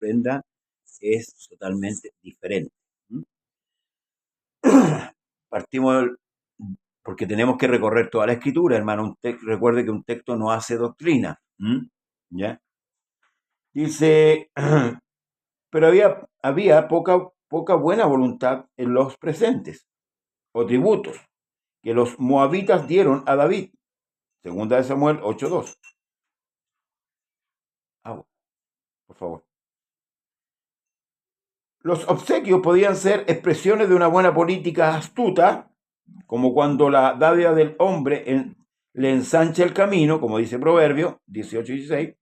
ofrenda es totalmente diferente. Partimos porque tenemos que recorrer toda la escritura, hermano. Recuerde que un texto no hace doctrina. ¿Ya? Dice, pero había poca buena voluntad en los presentes o tributos que los moabitas dieron a David. Segunda de Samuel 8:2. Por favor. Los obsequios podían ser expresiones de una buena política astuta, como cuando la dádiva del hombre le ensancha el camino, como dice Proverbio 18:16.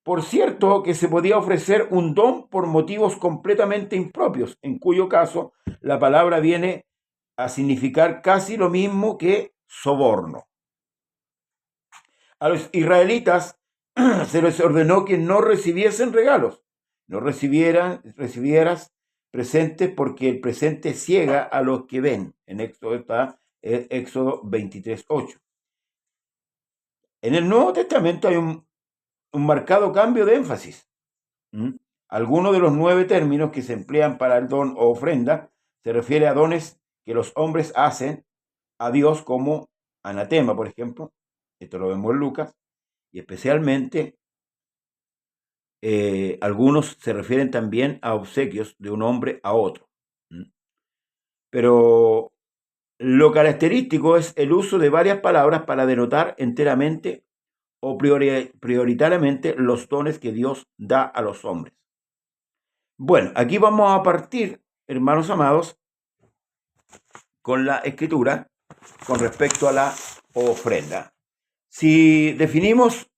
Por cierto, que se podía ofrecer un don por motivos completamente impropios, en cuyo caso la palabra viene a significar casi lo mismo que soborno. A los israelitas se les ordenó que no recibiesen regalos, no recibieras presentes, porque el presente ciega a los que ven. En Éxodo está Éxodo 23:8. En el Nuevo Testamento hay un marcado cambio de énfasis. Algunos de los 9 términos que se emplean para el don o ofrenda se refiere a dones que los hombres hacen a Dios, como anatema, por ejemplo. Esto lo vemos en Lucas. Y especialmente algunos se refieren también a obsequios de un hombre a otro. Pero lo característico es el uso de varias palabras para denotar enteramente o prioritariamente los dones que Dios da a los hombres. Bueno, aquí vamos a partir, hermanos amados, con la escritura con respecto a la ofrenda. Si definimos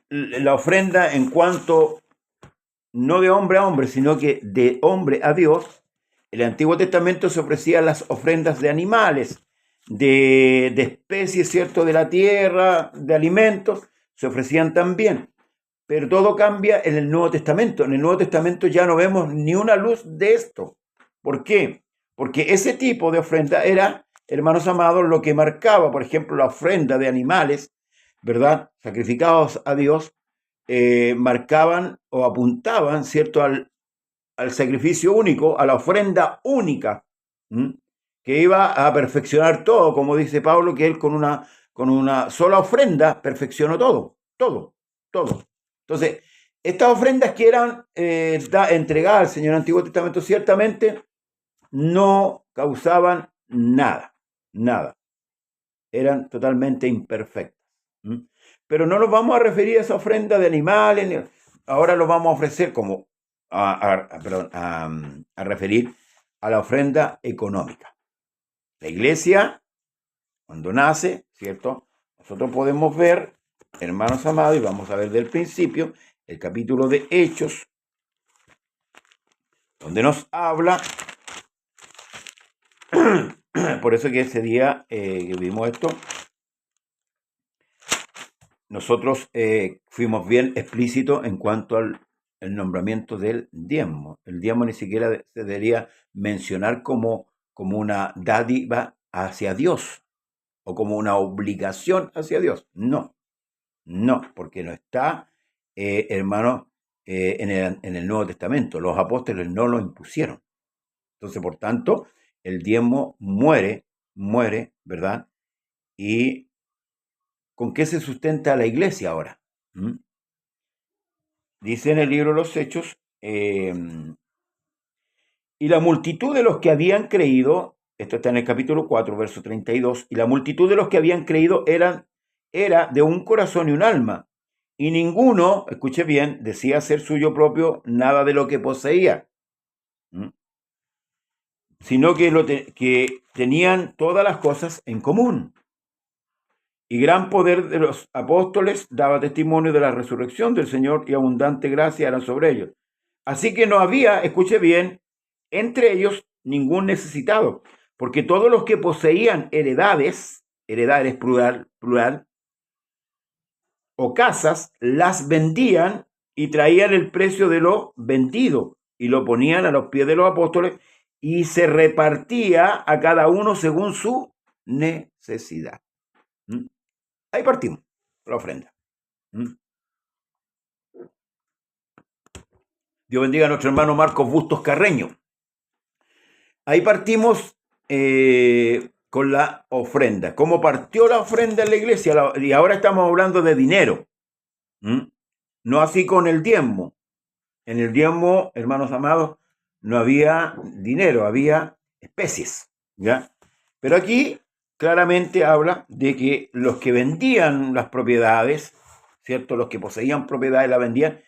la ofrenda en cuanto no de hombre a hombre, sino que de hombre a Dios, en el Antiguo Testamento se ofrecían las ofrendas de animales, de especies, ¿cierto?, de la tierra, de alimentos, se ofrecían también. Pero todo cambia en el Nuevo Testamento. En el Nuevo Testamento ya no vemos ni una luz de esto. ¿Por qué? Porque ese tipo de ofrenda era, hermanos amados, lo que marcaba, por ejemplo, la ofrenda de animales, ¿verdad?, sacrificados a Dios, marcaban o apuntaban, ¿cierto?, al sacrificio único, a la ofrenda única, que iba a perfeccionar todo, como dice Pablo, que él con una sola ofrenda perfeccionó todo. Entonces, estas ofrendas que eran entregadas al Señor en el Antiguo Testamento ciertamente no causaban nada. Eran totalmente imperfectas. Pero no nos vamos a referir a esa ofrenda de animales, ahora lo vamos a ofrecer como a referir a la ofrenda económica. La iglesia, cuando nace, ¿cierto?, nosotros podemos ver, hermanos amados, y vamos a ver del principio, el capítulo de Hechos, donde nos habla, por eso que ese día que vimos esto, nosotros fuimos bien explícitos en cuanto al nombramiento del diezmo. El diezmo ni siquiera se debería mencionar como una dádiva hacia Dios o como una obligación hacia Dios. No, porque no está, hermano, en el Nuevo Testamento. Los apóstoles no lo impusieron. Entonces, por tanto, el diezmo muere, ¿verdad? ¿Y con qué se sustenta la iglesia ahora? Dice en el libro de los Hechos, y la multitud de los que habían creído, esto está en el capítulo 4, verso 32, y la multitud de los que habían creído era de un corazón y un alma, y ninguno, escuche bien, decía ser suyo propio nada de lo que poseía, sino que tenían todas las cosas en común. Y gran poder de los apóstoles daba testimonio de la resurrección del Señor, y abundante gracia era sobre ellos. Así que no había, escuche bien, entre ellos ningún necesitado, porque todos los que poseían heredades plural, o casas, las vendían y traían el precio de lo vendido y lo ponían a los pies de los apóstoles, y se repartía a cada uno según su necesidad. Ahí partimos la ofrenda. Dios bendiga a nuestro hermano Marcos Bustos Carreño. Ahí partimos con la ofrenda. ¿Cómo partió la ofrenda en la iglesia? Y ahora estamos hablando de dinero. No así con el diezmo. En el diezmo, hermanos amados, no había dinero, había especies, ¿ya? Pero aquí claramente habla de que los que vendían las propiedades, ¿cierto? Los que poseían propiedades la vendían,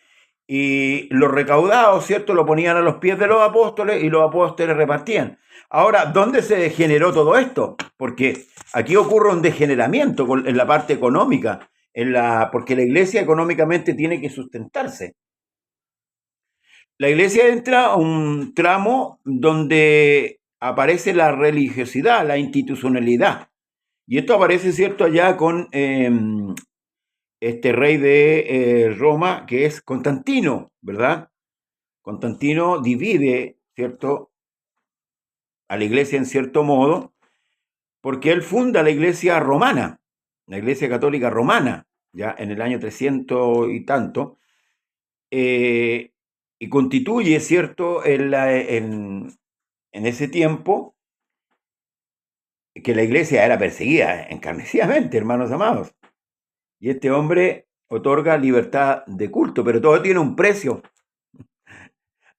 y los recaudados, ¿cierto? Lo ponían a los pies de los apóstoles y los apóstoles repartían. Ahora, ¿dónde se degeneró todo esto? Porque aquí ocurre un degeneramiento en la parte económica, porque la iglesia económicamente tiene que sustentarse. La iglesia entra a un tramo donde aparece la religiosidad, la institucionalidad. Y esto aparece, ¿cierto?, allá con este rey de Roma, que es Constantino, ¿verdad? Constantino divide, ¿cierto?, a la iglesia en cierto modo, porque él funda la iglesia romana, la iglesia católica romana, ya en el año 300 y tanto, y constituye, ¿cierto?, en ese tiempo, que la iglesia era perseguida encarnecidamente, hermanos amados. Y este hombre otorga libertad de culto, pero todo tiene un precio.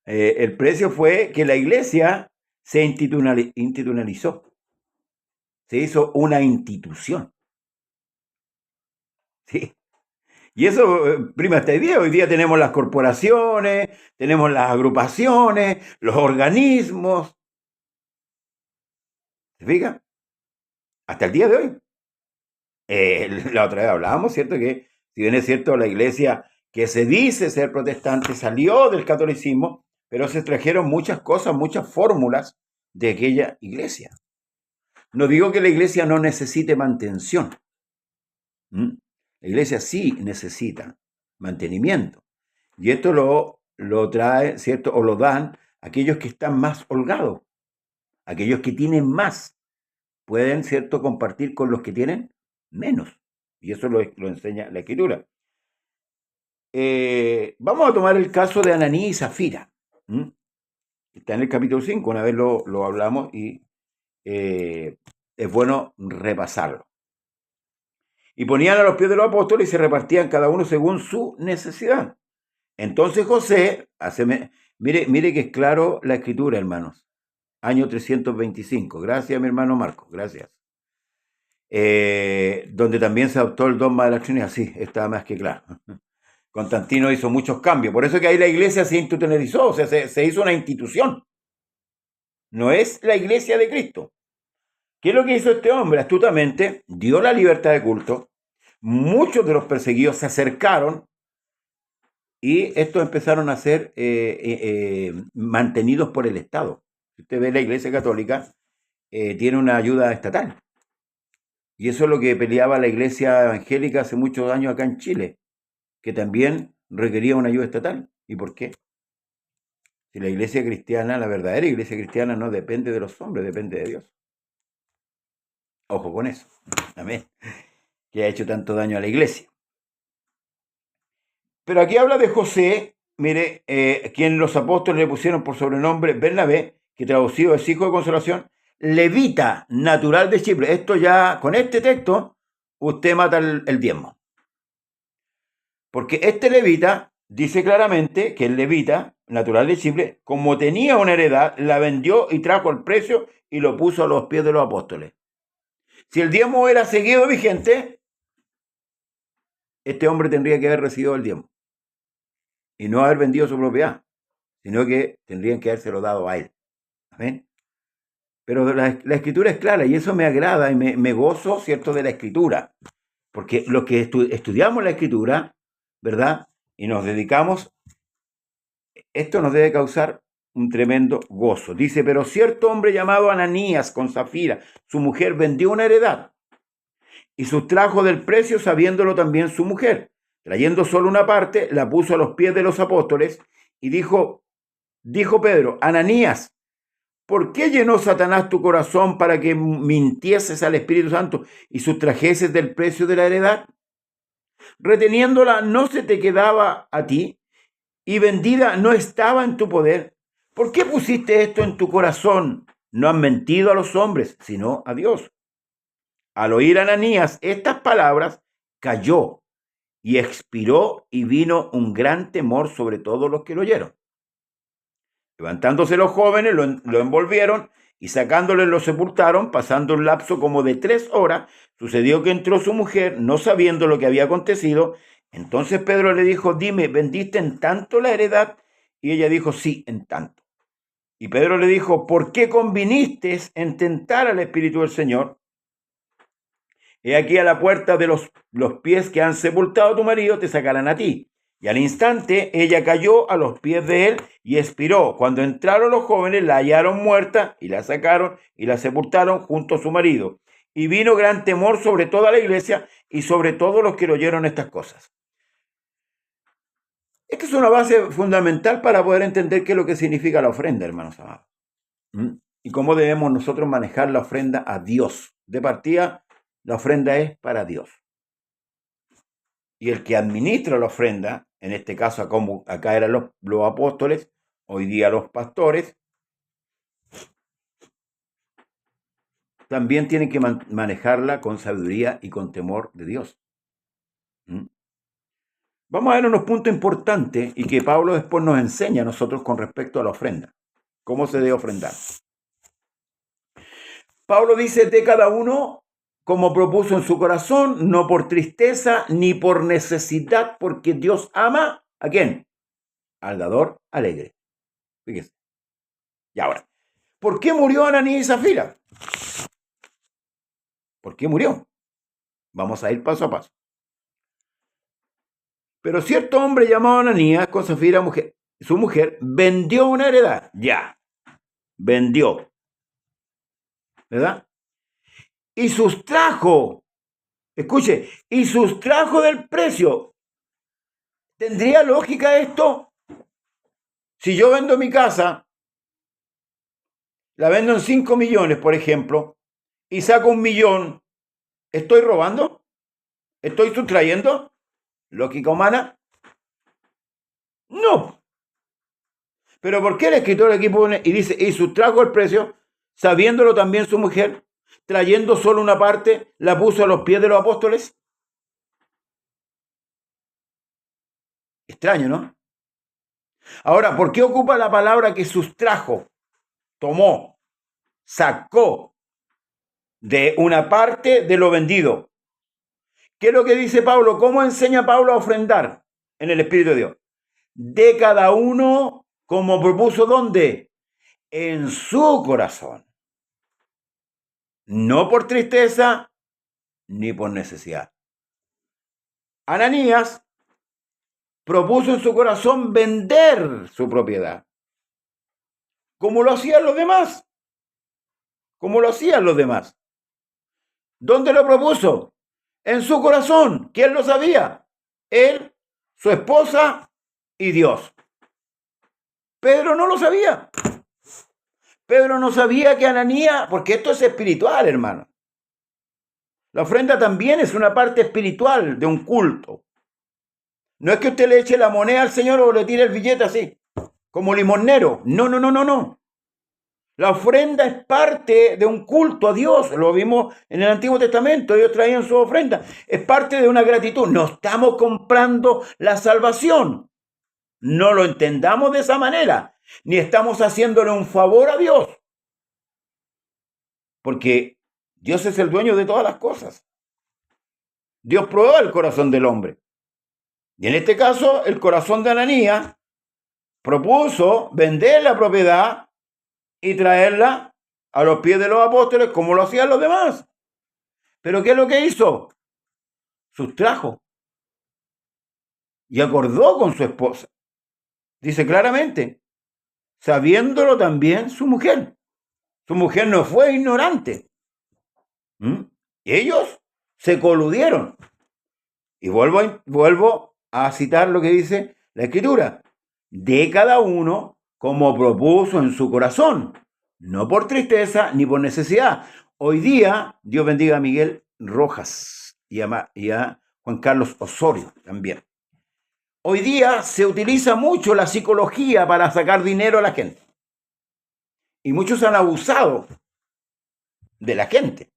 El precio fue que la iglesia se institucionalizó, se hizo una institución. ¿Sí? Y eso prima hasta hoy día tenemos las corporaciones, tenemos las agrupaciones, los organismos. ¿Se fija? Hasta el día de hoy. La otra vez hablábamos, ¿cierto? Que si bien es cierto, la iglesia que se dice ser protestante salió del catolicismo, pero se trajeron muchas cosas, muchas fórmulas de aquella iglesia. No digo que la iglesia no necesite mantención. La iglesia sí necesita mantenimiento. Y esto lo trae, ¿cierto? O lo dan aquellos que están más holgados, aquellos que tienen más, pueden, ¿cierto?, compartir con los que tienen menos. Y eso lo enseña la Escritura. Vamos a tomar el caso de Ananí y Zafira. Está en el capítulo 5, una vez lo hablamos y es bueno repasarlo. Y ponían a los pies de los apóstoles y se repartían cada uno según su necesidad. Entonces José, mire que es claro la Escritura, hermanos. Año 325. Gracias, mi hermano Marcos, gracias. Donde también se adoptó el dogma de la Trinidad. Sí, está más que claro. Constantino hizo muchos cambios. Por eso que ahí la iglesia se institucionalizó, o sea, se hizo una institución. No es la iglesia de Cristo. ¿Qué es lo que hizo este hombre? Astutamente dio la libertad de culto. Muchos de los perseguidos se acercaron y estos empezaron a ser mantenidos por el Estado. Si usted ve la iglesia católica, tiene una ayuda estatal. Y eso es lo que peleaba la iglesia evangélica hace muchos años acá en Chile, que también requería una ayuda estatal. ¿Y por qué? Si la iglesia cristiana, la verdadera iglesia cristiana, no depende de los hombres, depende de Dios. Ojo con eso. Amén. Que ha hecho tanto daño a la iglesia. Pero aquí habla de José, mire, quien los apóstoles le pusieron por sobrenombre Bernabé, que traducido es hijo de consolación, levita, natural de Chipre. Esto ya, con este texto, usted mata el diezmo. Porque este levita dice claramente que el levita, natural de Chipre, como tenía una heredad, la vendió y trajo el precio y lo puso a los pies de los apóstoles. Si el diezmo era seguido vigente, este hombre tendría que haber recibido el diezmo y no haber vendido su propiedad, sino que tendrían que habérselo dado a él. ¿Amén? Pero la escritura es clara y eso me agrada y me gozo, ¿cierto?, de la escritura. Porque los que estudiamos la escritura, ¿verdad?, y nos dedicamos, esto nos debe causar un tremendo gozo. Dice, pero cierto hombre llamado Ananías con Zafira, su mujer, vendió una heredad y sustrajo del precio sabiéndolo también su mujer. Trayendo solo una parte, la puso a los pies de los apóstoles y dijo Pedro, Ananías, ¿por qué llenó Satanás tu corazón para que mintieses al Espíritu Santo y sustrajeses del precio de la heredad? Reteniéndola, ¿no se te quedaba a ti? y vendida no estaba en tu poder? ¿Por qué pusiste esto en tu corazón? No han mentido a los hombres, sino a Dios. Al oír Ananías estas palabras, cayó y expiró, y vino un gran temor sobre todos los que lo oyeron. Levantándose los jóvenes, lo envolvieron y sacándole lo sepultaron. Pasando un lapso como de 3 horas, sucedió que entró su mujer, no sabiendo lo que había acontecido. Entonces Pedro le dijo: dime, ¿vendiste en tanto la heredad? Y ella dijo: sí, en tanto. Y Pedro le dijo: ¿por qué conviniste en tentar al Espíritu del Señor? He aquí, a la puerta de los pies que han sepultado a tu marido te sacarán a ti. Y al instante ella cayó a los pies de él y expiró. Cuando entraron los jóvenes, la hallaron muerta y la sacaron y la sepultaron junto a su marido. Y vino gran temor sobre toda la iglesia y sobre todos los que oyeron estas cosas. Esta es una base fundamental para poder entender qué es lo que significa la ofrenda, hermanos amados. Y cómo debemos nosotros manejar la ofrenda a Dios. De partida, la ofrenda es para Dios. Y el que administra la ofrenda, en este caso acá eran los apóstoles, hoy día los pastores, también tienen que manejarla con sabiduría y con temor de Dios. Vamos a ver unos puntos importantes y que Pablo después nos enseña a nosotros con respecto a la ofrenda. ¿Cómo se debe ofrendar? Pablo dice: de cada uno como propuso en su corazón, no por tristeza ni por necesidad, porque Dios ama ¿a quién? Al dador alegre. Fíjese. Y ahora, ¿por qué murió Ananías y Zafira? ¿Por qué murió? Vamos a ir paso a paso. Pero cierto hombre llamado Ananías, con Zafira, su mujer, vendió una heredad. Ya, vendió. ¿Verdad? Y sustrajo, escuche, y sustrajo del precio. ¿Tendría lógica esto? Si yo vendo mi casa, la vendo en 5 millones, por ejemplo, y saco 1 millón, ¿estoy robando? ¿Estoy sustrayendo? ¿Lógica humana? No. Pero ¿por qué el escritor aquí pone y dice: y sustrajo el precio, sabiéndolo también su mujer, trayendo solo una parte, la puso a los pies de los apóstoles? Extraño, ¿no? Ahora, ¿por qué ocupa la palabra que sustrajo? Tomó, sacó de una parte de lo vendido. ¿Qué es lo que dice Pablo? ¿Cómo enseña Pablo a ofrendar en el Espíritu de Dios? De cada uno como propuso, ¿dónde? En su corazón. No por tristeza ni por necesidad. Ananías propuso en su corazón vender su propiedad, como lo hacían los demás. Como lo hacían los demás. ¿Dónde lo propuso? En su corazón. ¿Quién lo sabía? Él, su esposa y Dios. Pedro no lo sabía. Pedro no sabía que Ananías, porque esto es espiritual, hermano. La ofrenda también es una parte espiritual de un culto. No es que usted le eche la moneda al Señor o le tire el billete así, como limonero. No, no, no, no, no. La ofrenda es parte de un culto a Dios. Lo vimos en el Antiguo Testamento. Ellos traían su ofrenda. Es parte de una gratitud. No estamos comprando la salvación. No lo entendamos de esa manera. Ni estamos haciéndole un favor a Dios. Porque Dios es el dueño de todas las cosas. Dios prueba el corazón del hombre. Y en este caso, el corazón de Ananías propuso vender la propiedad y traerla a los pies de los apóstoles como lo hacían los demás. ¿Pero qué es lo que hizo? Sustrajo. Y acordó con su esposa. Dice claramente, sabiéndolo también su mujer. Su mujer no fue ignorante. Ellos se coludieron. Y vuelvo a citar lo que dice la Escritura. De cada uno como propuso en su corazón, no por tristeza ni por necesidad. Hoy día, Dios bendiga a Miguel Rojas y a Juan Carlos Osorio también. Hoy día se utiliza mucho la psicología para sacar dinero a la gente. Y muchos han abusado de la gente.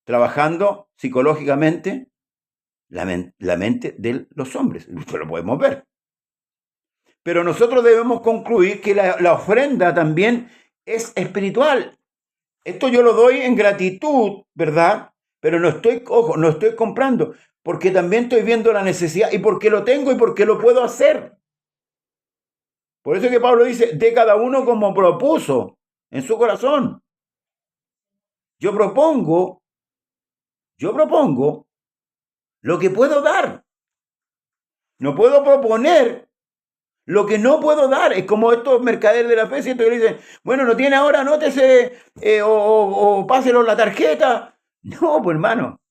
Trabajando psicológicamente la mente de los hombres. Esto lo podemos ver. Pero nosotros debemos concluir que la ofrenda también es espiritual. Esto yo lo doy en gratitud, ¿verdad? Pero no estoy comprando, porque también estoy viendo la necesidad y porque lo tengo y porque lo puedo hacer. Por eso que Pablo dice, de cada uno como propuso en su corazón. Yo propongo lo que puedo dar. No puedo proponer lo que no puedo dar. Es como estos mercaderes de la fe, ¿cierto? Que dicen, bueno, no tiene ahora, anótese o páselo la tarjeta. No, pues hermano.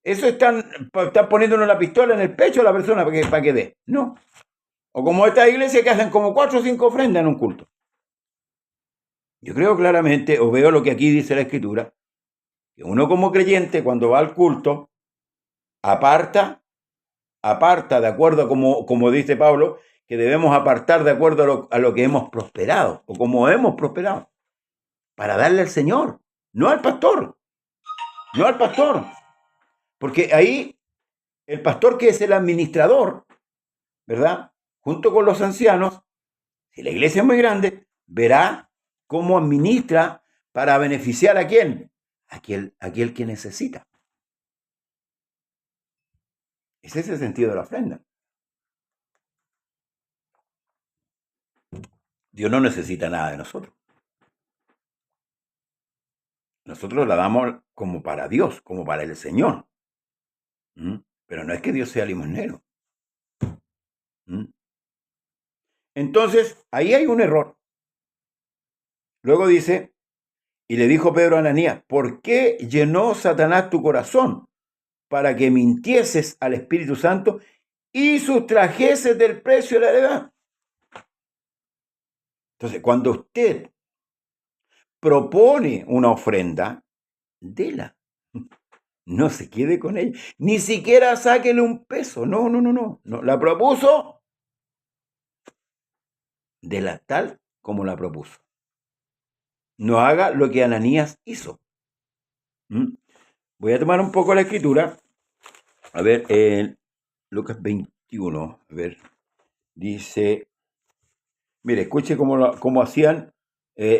Eso están poniéndonos la pistola en el pecho a la persona para que dé. No. O como esta iglesia que hacen como 4 o 5 ofrendas en un culto. Yo creo claramente, o veo lo que aquí dice la Escritura, que uno como creyente cuando va al culto, aparta de acuerdo a como dice Pablo, que debemos apartar de acuerdo a lo que hemos prosperado, o como hemos prosperado, para darle al Señor, no al pastor, porque ahí el pastor, que es el administrador, ¿verdad? Junto con los ancianos, si la iglesia es muy grande, verá cómo administra para beneficiar a quién, aquel que necesita. Ese es el sentido de la ofrenda. Dios no necesita nada de nosotros. Nosotros la damos como para Dios, como para el Señor. Pero no es que Dios sea limosnero. Entonces, ahí hay un error. Luego dice, y le dijo Pedro a Ananías, ¿por qué llenó Satanás tu corazón para que mintieses al Espíritu Santo y sustrajeses del precio de la heredad? Entonces, cuando usted propone una ofrenda, déla. No se quede con ella. Ni siquiera sáquele un peso. No. La propuso, déla tal como la propuso. No haga lo que Ananías hizo. Voy a tomar un poco la escritura. A ver, en Lucas 21. A ver, dice, mire, escuche cómo hacían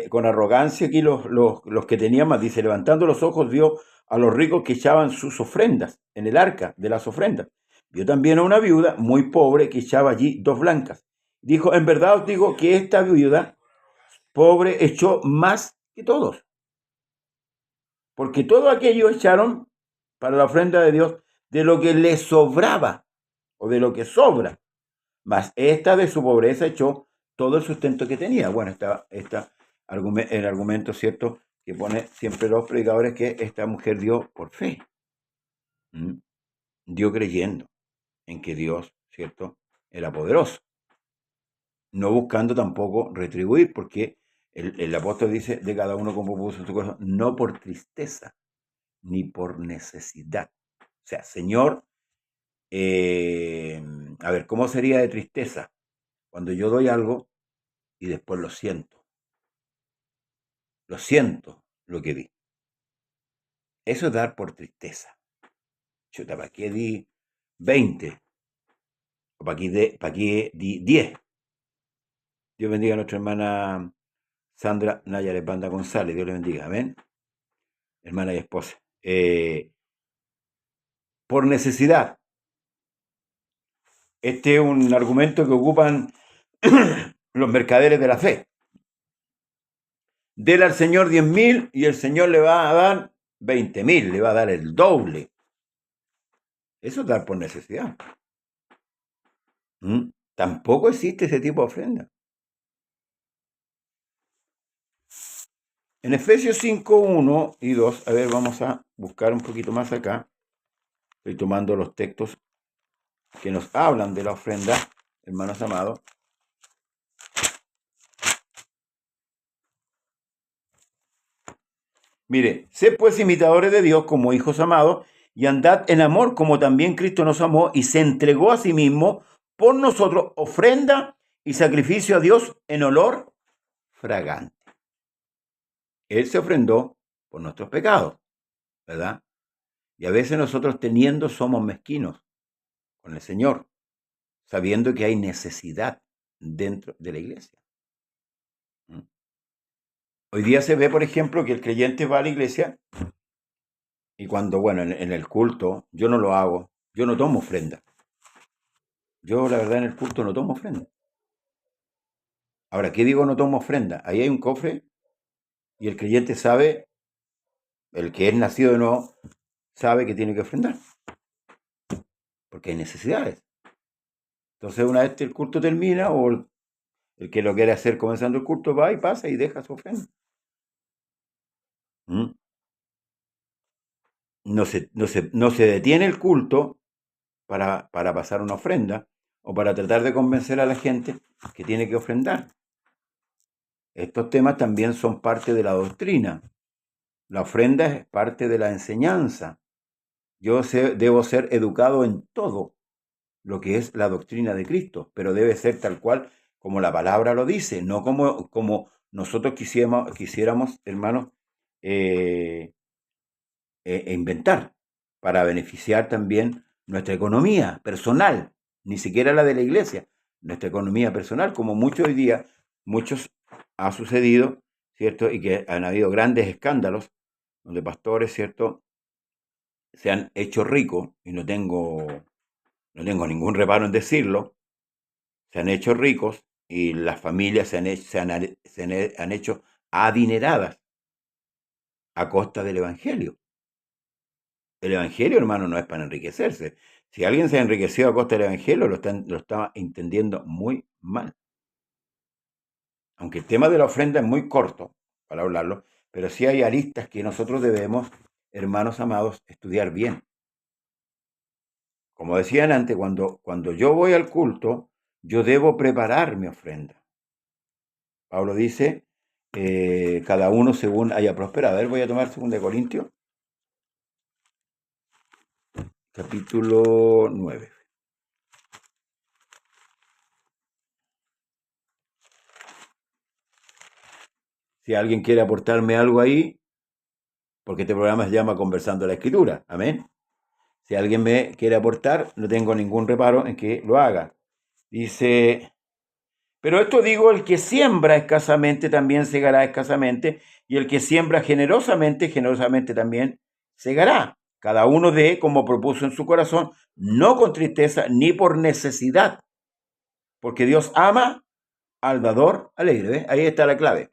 con arrogancia aquí los que tenían más. Dice, levantando los ojos vio a los ricos que echaban sus ofrendas en el arca de las ofrendas. Vio también a una viuda muy pobre que echaba allí 2 blancas. Dijo, en verdad os digo que esta viuda pobre echó más que todos, porque todo aquello echaron para la ofrenda de Dios de lo que les sobraba o de lo que sobra, mas esta de su pobreza echó todo el sustento que tenía. Bueno, el argumento, ¿cierto?, que pone siempre los predicadores, que esta mujer dio por fe. Dio creyendo en que Dios, ¿cierto?, era poderoso, no buscando tampoco retribuir, porque el apóstol dice, de cada uno como puso su corazón, no por tristeza, ni por necesidad. O sea, Señor, a ver, ¿cómo sería de tristeza? Cuando yo doy algo y después lo siento lo que di. Eso es dar por tristeza. Chuta, ¿para qué di 20? ¿O para qué di 10? Dios bendiga a nuestra hermana Sandra Nayaret Banda González. Dios le bendiga. Amén. Hermana y esposa. Por necesidad. Este es un argumento que ocupan los mercaderes de la fe. Dele al Señor 10.000 y el Señor le va a dar 20.000, le va a dar el doble. Eso es dar por necesidad. Tampoco existe ese tipo de ofrenda. En Efesios 5, 1 y 2, a ver, vamos a buscar un poquito más acá. Estoy tomando los textos que nos hablan de la ofrenda, hermanos amados. Mire, sed pues imitadores de Dios como hijos amados y andad en amor como también Cristo nos amó y se entregó a sí mismo por nosotros, ofrenda y sacrificio a Dios en olor fragante. Él se ofrendó por nuestros pecados, ¿verdad? Y a veces nosotros teniendo somos mezquinos con el Señor, sabiendo que hay necesidad dentro de la iglesia. Hoy día se ve, por ejemplo, que el creyente va a la iglesia y cuando, bueno, en el culto, yo no lo hago, yo no tomo ofrenda. Yo, la verdad, en el culto no tomo ofrenda. Ahora, ¿qué digo no tomo ofrenda? Ahí hay un cofre y el creyente sabe, el que es nacido de nuevo, sabe que tiene que ofrendar, porque hay necesidades. Entonces, una vez que el culto termina, o el que lo quiere hacer comenzando el culto, va y pasa y deja su ofrenda. ¿Mm? No se detiene el culto para pasar una ofrenda o para tratar de convencer a la gente que tiene que ofrendar. Estos temas también son parte de la doctrina. La ofrenda es parte de la enseñanza. Debo ser educado en todo lo que es la doctrina de Cristo, pero debe ser tal cual como la palabra lo dice, no como nosotros quisiéramos, hermanos, inventar para beneficiar también nuestra economía personal, ni siquiera la de la iglesia, nuestra economía personal, como muchos ha sucedido, ¿cierto? Y que han habido grandes escándalos donde pastores, ¿cierto?, se han hecho ricos, y no tengo ningún reparo en decirlo, se han hecho ricos y las familias se han hecho adineradas a costa del Evangelio. El Evangelio, hermano, no es para enriquecerse. Si alguien se ha enriquecido a costa del Evangelio, lo está entendiendo muy mal. Aunque el tema de la ofrenda es muy corto para hablarlo, pero sí hay aristas que nosotros debemos, hermanos amados, estudiar bien. Como decían antes, cuando yo voy al culto, yo debo preparar mi ofrenda. Pablo dice, cada uno según haya prosperado. A ver, voy a tomar 2 Corintios, capítulo 9. Si alguien quiere aportarme algo ahí, porque este programa se llama Conversando la Escritura. Amén. Si alguien me quiere aportar, no tengo ningún reparo en que lo haga. Dice, pero esto digo, el que siembra escasamente también segará escasamente, y el que siembra generosamente, generosamente también segará. Cada uno dé como propuso en su corazón, no con tristeza ni por necesidad, porque Dios ama al dador alegre. ¿Ves? Ahí está la clave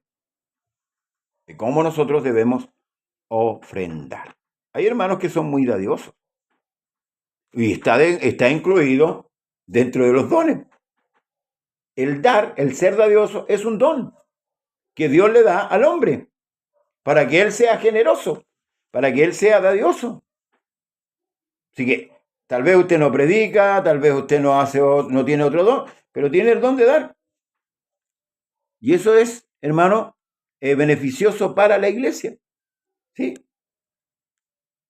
de cómo nosotros debemos ofrendar. Hay hermanos que son muy dadiosos y está incluido dentro de los dones. El dar, el ser dadioso, es un don que Dios le da al hombre para que él sea generoso, para que él sea dadioso. Así que tal vez usted no predica, tal vez usted no tiene otro don, pero tiene el don de dar. Y eso es, hermano, beneficioso para la iglesia. ¿Sí?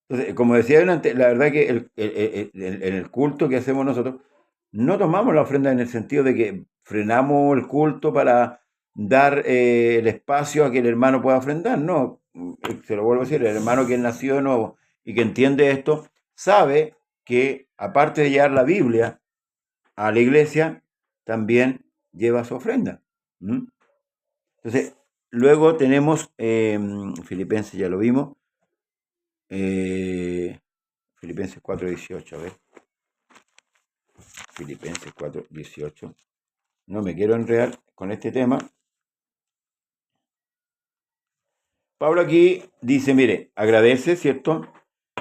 Entonces, como decía antes, la verdad que en el culto que hacemos nosotros, no tomamos la ofrenda en el sentido de que frenamos el culto para dar el espacio a que el hermano pueda ofrendar. No, se lo vuelvo a decir, el hermano que nació de nuevo y que entiende esto, sabe que aparte de llevar la Biblia a la iglesia, también lleva su ofrenda. Entonces, luego tenemos Filipenses, ya lo vimos. Filipenses 4:18, a ver. Filipenses 4:18. No me quiero enredar con este tema. Pablo aquí dice, mire, agradece, ¿cierto?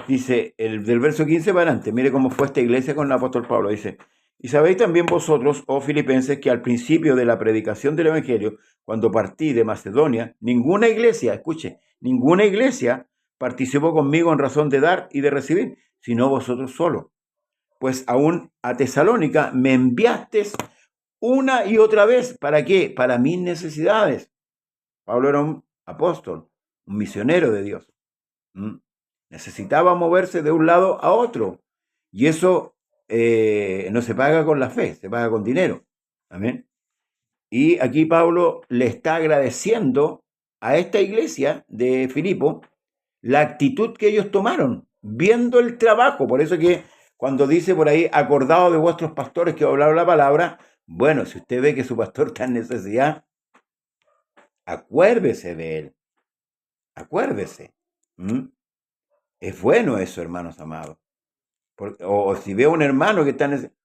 Dice, del verso 15 para adelante, mire cómo fue esta iglesia con el apóstol Pablo. Dice, y sabéis también vosotros, oh filipenses, que al principio de la predicación del Evangelio, cuando partí de Macedonia, ninguna iglesia, escuche, ninguna iglesia participó conmigo en razón de dar y de recibir, sino vosotros solo. Pues aún a Tesalónica me enviasteis una y otra vez. ¿Para qué? Para mis necesidades. Pablo era un apóstol, un misionero de Dios. Necesitaba moverse de un lado a otro. Y eso no se paga con la fe, se paga con dinero. Amén. Y aquí Pablo le está agradeciendo a esta iglesia de Filipo la actitud que ellos tomaron, viendo el trabajo. Por eso que cuando dice por ahí, acordado de vuestros pastores que hablaron la palabra, bueno, si usted ve que su pastor está en necesidad, acuérdese de él. Acuérdese. ¿Mm? Es bueno eso, hermanos amados. O si ve a un hermano que está en necesidad,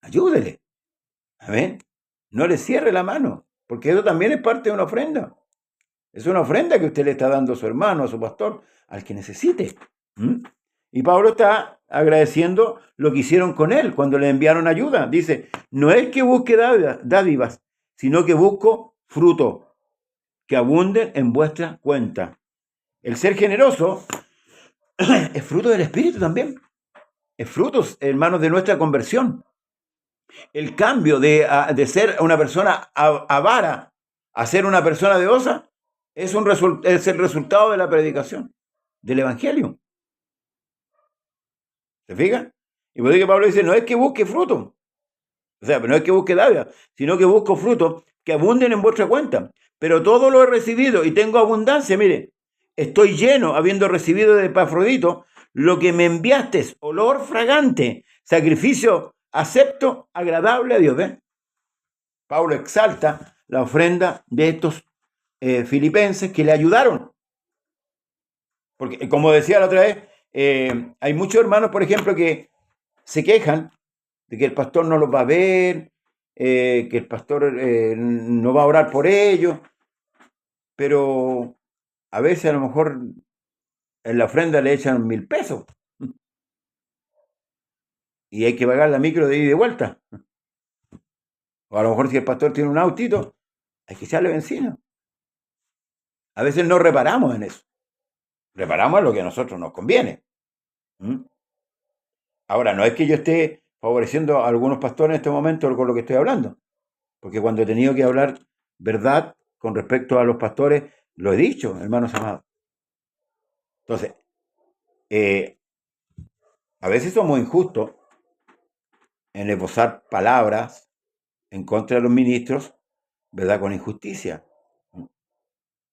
ayúdele. Amén. No le cierre la mano, porque eso también es parte de una ofrenda. Es una ofrenda que usted le está dando a su hermano, a su pastor, al que necesite. ¿Mm? Y Pablo está agradeciendo lo que hicieron con él cuando le enviaron ayuda. Dice, no es que busque dádivas, sino que busco fruto, que abunden en vuestra cuenta. El ser generoso es fruto del Espíritu también. Es fruto, hermanos, de nuestra conversión. El cambio de ser una persona avara a ser una persona deosa es el resultado de la predicación, del Evangelio. ¿Se fijan? Y por eso que Pablo dice, no es que busque fruto, o sea, no es que busque dádiva, sino que busco fruto que abunden en vuestra cuenta. Pero todo lo he recibido y tengo abundancia, mire, estoy lleno, habiendo recibido de Epafrodito lo que me enviaste, olor fragante, sacrificio acepto, agradable a Dios. ¿Ven? Pablo exalta la ofrenda de estos filipenses que le ayudaron. Porque, como decía la otra vez, hay muchos hermanos, por ejemplo, que se quejan de que el pastor no los va a ver, que el pastor no va a orar por ellos, pero a veces a lo mejor en la ofrenda le echan 1.000 pesos y hay que pagar la micro de ida y de vuelta. O a lo mejor si el pastor tiene un autito, hay que echarle benzina. A veces no reparamos en eso. Reparamos en lo que a nosotros nos conviene. ¿Mm? Ahora, no es que yo esté favoreciendo a algunos pastores en este momento con lo que estoy hablando, porque cuando he tenido que hablar verdad con respecto a los pastores, lo he dicho, hermanos amados. Entonces, a veces somos injustos en esbozar palabras en contra de los ministros, ¿verdad? Con injusticia.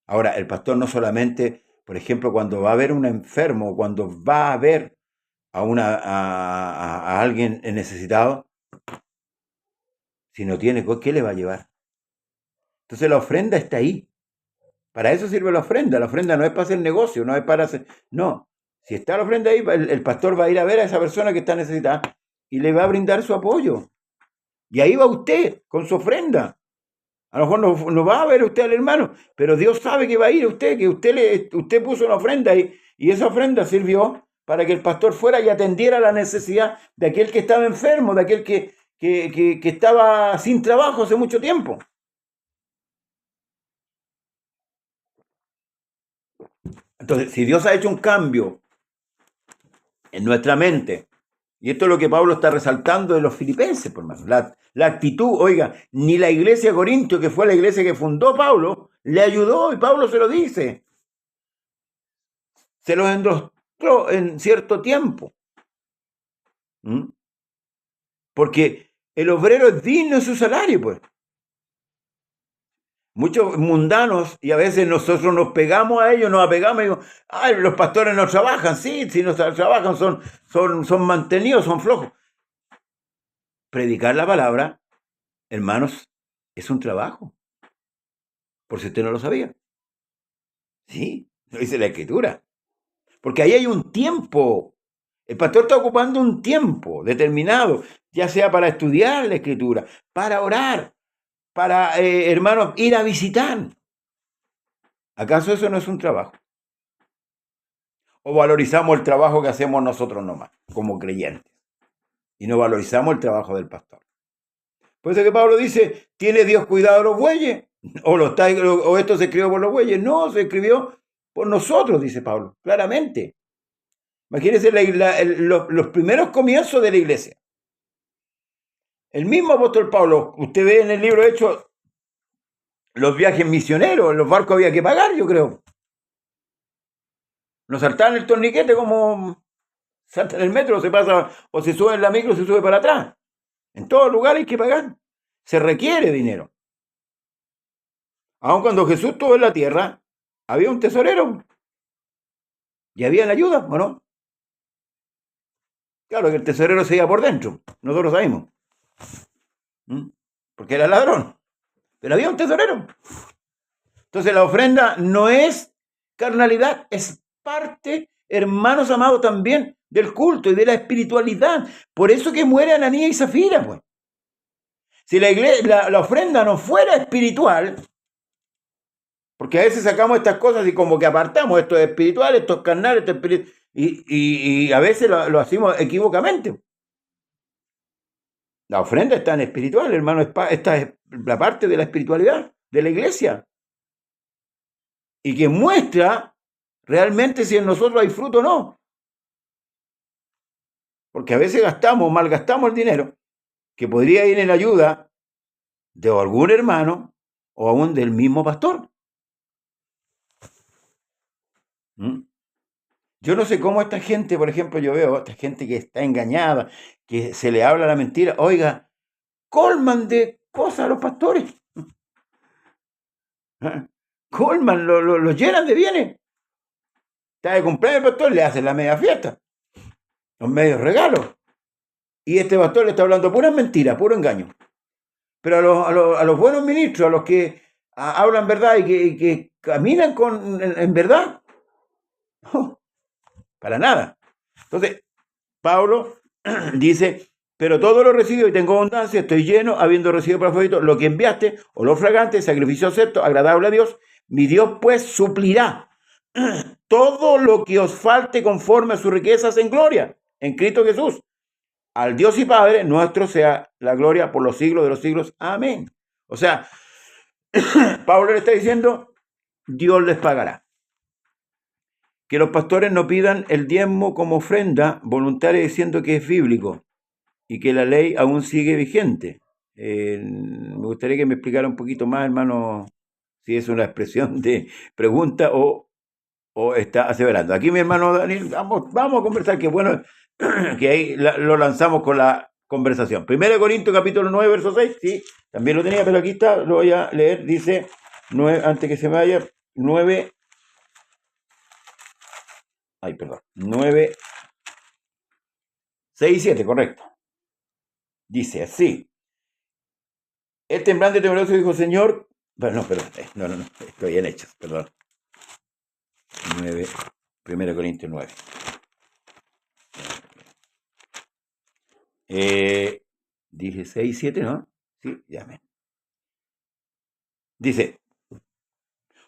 Ahora, el pastor no solamente, por ejemplo, cuando va a ver un enfermo, cuando va a ver a alguien necesitado, si no tiene, ¿qué le va a llevar? Entonces la ofrenda está ahí. Para eso sirve la ofrenda. La ofrenda no es para hacer negocio, no es para hacer... No, si está la ofrenda ahí, el pastor va a ir a ver a esa persona que está necesitada y le va a brindar su apoyo. Y ahí va usted con su ofrenda. A lo mejor no va a ver usted al hermano, pero Dios sabe que va a ir usted, que usted puso una ofrenda ahí y esa ofrenda sirvió para que el pastor fuera y atendiera la necesidad de aquel que estaba enfermo, de aquel que estaba sin trabajo hace mucho tiempo. Entonces, si Dios ha hecho un cambio en nuestra mente, y esto es lo que Pablo está resaltando de los filipenses, por más, la actitud, oiga, ni la iglesia de Corintio, que fue la iglesia que fundó Pablo, le ayudó, y Pablo se lo dice. Se los endostró en cierto tiempo. ¿Mm? Porque el obrero es digno de su salario, pues. Muchos mundanos, y a veces nosotros nos pegamos a ellos, nos apegamos y digo, ay, los pastores no trabajan, sí, si no trabajan son mantenidos, son flojos. Predicar la palabra, hermanos, es un trabajo, por si usted no lo sabía. Sí, lo dice la Escritura. Porque ahí hay un tiempo. El pastor está ocupando un tiempo determinado, ya sea para estudiar la Escritura, para orar, para, hermanos, ir a visitar. ¿Acaso eso no es un trabajo? ¿O valorizamos el trabajo que hacemos nosotros nomás, como creyentes? Y no valorizamos el trabajo del pastor. Por eso que Pablo dice, ¿tiene Dios cuidado de los bueyes? ¿O esto se escribió por los bueyes? No, se escribió por nosotros, dice Pablo, claramente. Imagínense los primeros comienzos de la iglesia. El mismo apóstol Pablo, usted ve en el libro Hechos, los viajes misioneros, los barcos había que pagar, yo creo. No saltar el torniquete como salta en el metro, se pasa, o se sube en la micro, se sube para atrás. En todo lugar hay que pagar. Se requiere dinero. Aun cuando Jesús estuvo en la tierra, había un tesorero y había la ayuda, ¿o no? Claro que el tesorero se iba por dentro, nosotros sabemos. Porque era ladrón, pero había un tesorero. Entonces la ofrenda no es carnalidad, es parte, hermanos amados, también del culto y de la espiritualidad. Por eso que muere Ananías y Zafira, pues. Si la ofrenda no fuera espiritual, porque a veces sacamos estas cosas y como que apartamos esto es espiritual, esto es carnal, esto es espiritual, y a veces lo hacemos equivocamente. La ofrenda está en espiritual, hermano, esta es la parte de la espiritualidad de la iglesia. Y que muestra realmente si en nosotros hay fruto o no. Porque a veces malgastamos el dinero que podría ir en ayuda de algún hermano o aún del mismo pastor. Yo no sé cómo esta gente, por ejemplo, yo veo a esta gente que está engañada, que se le habla la mentira, oiga, colman de cosas a los pastores. Colman, lo llenan de bienes. Está de cumpleaños el pastor, le hacen la media fiesta, los medios regalos. Y este pastor le está hablando puras mentiras, puro engaño. Pero a los buenos ministros, a los que hablan verdad y que caminan en verdad, no, para nada. Entonces, Pablo dice, pero todo lo recibo y tengo abundancia, estoy lleno, habiendo recibido por favorito lo que enviaste, olor fragante, sacrificio acepto, agradable a Dios. Mi Dios pues suplirá todo lo que os falte conforme a sus riquezas en gloria, en Cristo Jesús. Al Dios y Padre nuestro sea la gloria por los siglos de los siglos. Amén. O sea, Pablo le está diciendo, Dios les pagará. Que los pastores no pidan el diezmo como ofrenda voluntaria diciendo que es bíblico y que la ley aún sigue vigente. Me gustaría que me explicara un poquito más, hermano, si es una expresión de pregunta o está aseverando. Aquí mi hermano Daniel, vamos a conversar, que bueno que ahí lo lanzamos con la conversación. 1 Corintios capítulo 9, verso 6, sí, también lo tenía, pero aquí está, lo voy a leer, dice, 9, antes que se vaya, 9, 9, 6 y 7, correcto. Dice así, el temblante temeroso dijo, Señor, bueno, no, perdón, no, estoy en Hechos, perdón. 9, 1 Corintios 9. Dije 6, 7, ¿no? Sí, llame. Dice,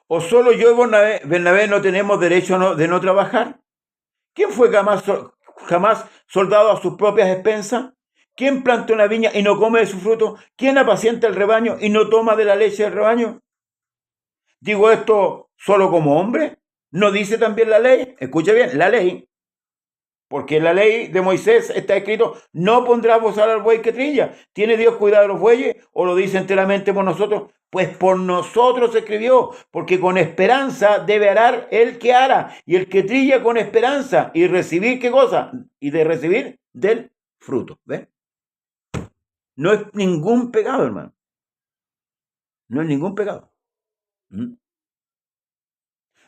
¿o solo yo y Bernabé no tenemos derecho de no trabajar? ¿Quién fue jamás soldado a sus propias expensas? ¿Quién planta una viña y no come de su fruto? ¿Quién apacienta el rebaño y no toma de la leche del rebaño? ¿Digo esto solo como hombre? ¿No dice también la ley? Escuche bien, la ley. Porque en la ley de Moisés está escrito, no pondrás bozal al buey que trilla. ¿Tiene Dios cuidado de los bueyes o lo dice enteramente por nosotros? Pues por nosotros se escribió, porque con esperanza debe arar el que ara y el que trilla con esperanza y recibir ¿qué cosa? Y de recibir del fruto. ¿Ves? No es ningún pecado, hermano. No es ningún pecado.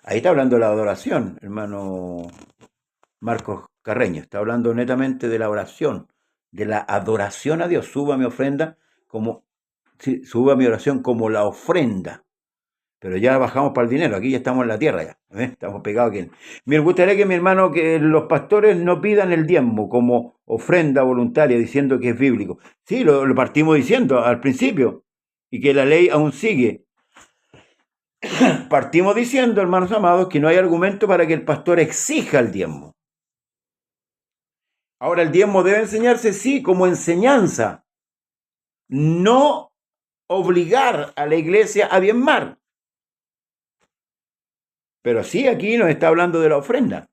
Ahí está hablando de la adoración, hermano Marcos Carreño. Está hablando netamente de la oración, de la adoración a Dios. Suba mi ofrenda suba mi oración como la ofrenda. Pero ya bajamos para el dinero, aquí ya estamos en la tierra ya. Estamos pegados aquí. Me gustaría que mi hermano, que los pastores no pidan el diezmo como ofrenda voluntaria diciendo que es bíblico. Sí, lo partimos diciendo al principio y que la ley aún sigue. Partimos diciendo, hermanos amados, que no hay argumento para que el pastor exija el diezmo. Ahora, el diezmo debe enseñarse, sí, como enseñanza, no obligar a la iglesia a diezmar. Pero sí, aquí nos está hablando de la ofrenda.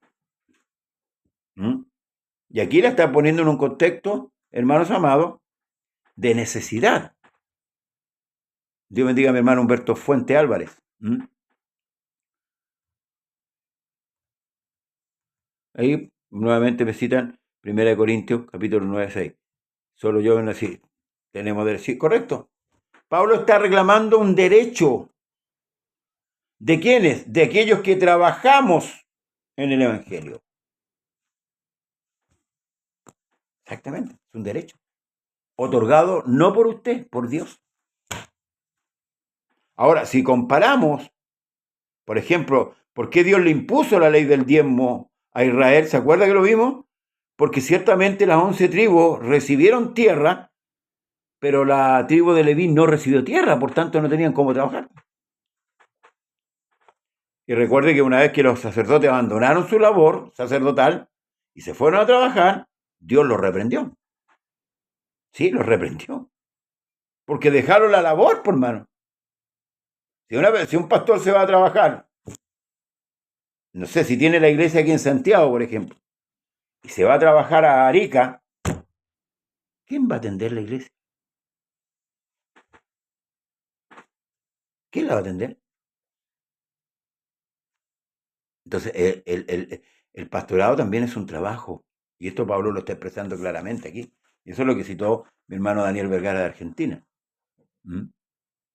Y aquí la está poniendo en un contexto, hermanos amados, de necesidad. Dios bendiga a mi hermano Humberto Fuente Álvarez. Ahí nuevamente me citan 1 Corintios capítulo 9, 6. Solo yo nací. Tenemos derecho. Sí, correcto. Pablo está reclamando un derecho. ¿De quiénes? De aquellos que trabajamos en el Evangelio. Exactamente, es un derecho. Otorgado no por usted, por Dios. Ahora, si comparamos, por ejemplo, ¿por qué Dios le impuso la ley del diezmo a Israel? ¿Se acuerda que lo vimos? Porque ciertamente las 11 tribus recibieron tierra, pero la tribu de Leví no recibió tierra, por tanto no tenían cómo trabajar. Y recuerde que una vez que los sacerdotes abandonaron su labor sacerdotal y se fueron a trabajar, Dios los reprendió. Sí, los reprendió. Porque dejaron la labor, por mano. Si un pastor se va a trabajar, no sé, si tiene la iglesia aquí en Santiago, por ejemplo, y se va a trabajar a Arica, ¿quién va a atender la iglesia? ¿Quién la va a atender? Entonces, el pastorado también es un trabajo. Y esto Pablo lo está expresando claramente aquí. Y eso es lo que citó mi hermano Daniel Vergara de Argentina. ¿Mm?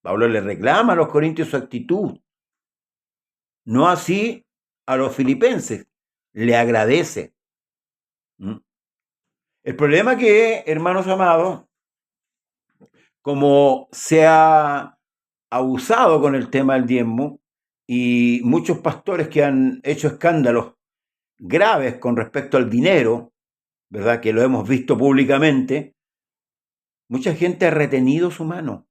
Pablo le reclama a los corintios su actitud. No así a los filipenses. Le agradece. ¿Mm? El problema que, hermanos amados, como se ha abusado con el tema del diezmo y muchos pastores que han hecho escándalos graves con respecto al dinero, ¿verdad? Que lo hemos visto públicamente, mucha gente ha retenido su mano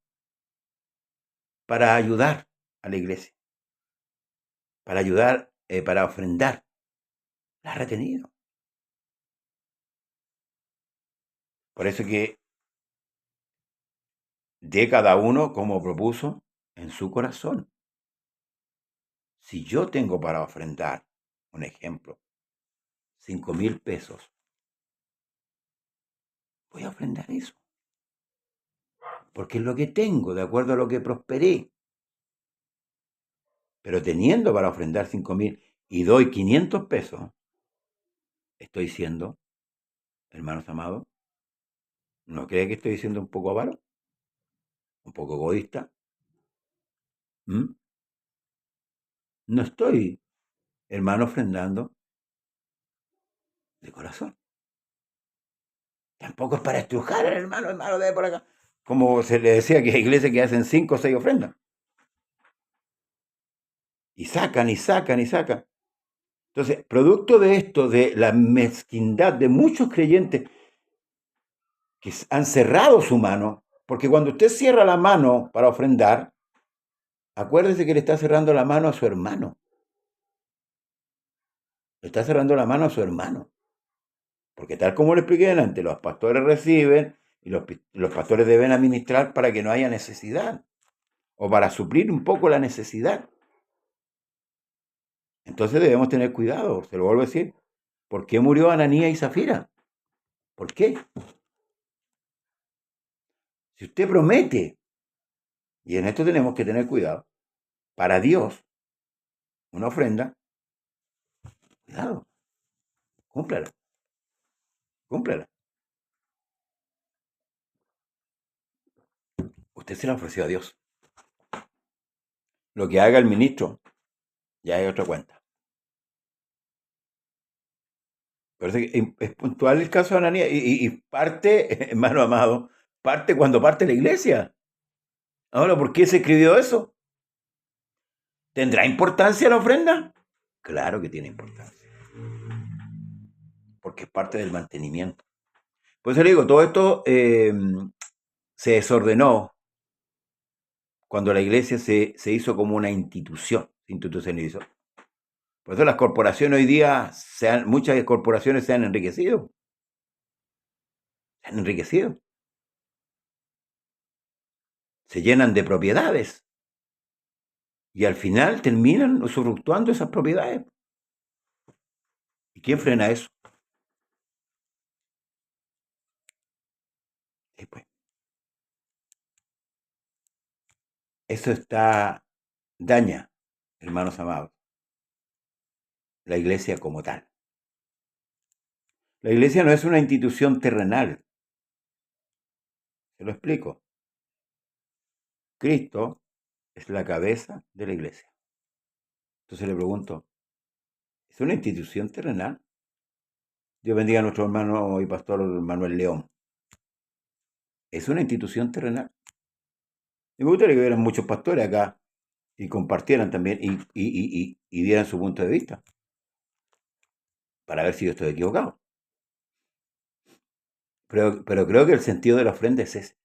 para ayudar a la iglesia, para ayudar, para ofrendar. La ha retenido. Por eso que de cada uno como propuso en su corazón. Si yo tengo para ofrendar, un ejemplo, 5,000 pesos, voy a ofrendar eso. Porque es lo que tengo, de acuerdo a lo que prosperé. Pero teniendo para ofrendar 5,000 y doy 500 pesos, estoy siendo, hermanos amados, ¿no cree que estoy siendo un poco avaro? ¿Un poco egoísta? ¿Mm? No estoy, hermano, ofrendando de corazón. Tampoco es para estrujar al hermano, de por acá. Como se le decía que hay iglesias que hacen 5 o 6 ofrendas. Y sacan, y sacan, y sacan. Entonces, producto de esto, de la mezquindad de muchos creyentes que han cerrado su mano, porque cuando usted cierra la mano para ofrendar, acuérdese que le está cerrando la mano a su hermano. Le está cerrando la mano a su hermano. Porque tal como le expliqué delante, los pastores reciben y los pastores deben administrar para que no haya necesidad o para suplir un poco la necesidad. Entonces debemos tener cuidado, se lo vuelvo a decir. ¿Por qué murió Ananías y Zafira? ¿Por qué? Si usted promete, y en esto tenemos que tener cuidado, para Dios, una ofrenda, cuidado, cúmplala, cúmplala. Usted se la ofreció a Dios. Lo que haga el ministro, ya hay otra cuenta. Parece que es puntual el caso de Ananías y parte, hermano amado, parte cuando parte la iglesia. Ahora, ¿por qué se escribió eso? ¿Tendrá importancia la ofrenda? Claro que tiene importancia, porque es parte del mantenimiento. Por eso le digo, todo esto se desordenó cuando la iglesia se hizo como una institución, se institucionalizó. Por eso las corporaciones hoy día, muchas corporaciones se han enriquecido. Se han enriquecido. Se llenan de propiedades. Y al final terminan usufructuando esas propiedades. ¿Y quién frena eso? Sí, pues. Eso daña, hermanos amados, la iglesia como tal. La iglesia no es una institución terrenal. Se lo explico. Cristo es la cabeza de la iglesia. Entonces le pregunto, ¿es una institución terrenal? Dios bendiga a nuestro hermano y pastor Manuel León. ¿Es una institución terrenal? Y me gustaría que hubieran muchos pastores acá y compartieran también y dieran su punto de vista para ver si yo estoy equivocado. Pero creo que el sentido de la ofrenda es ese.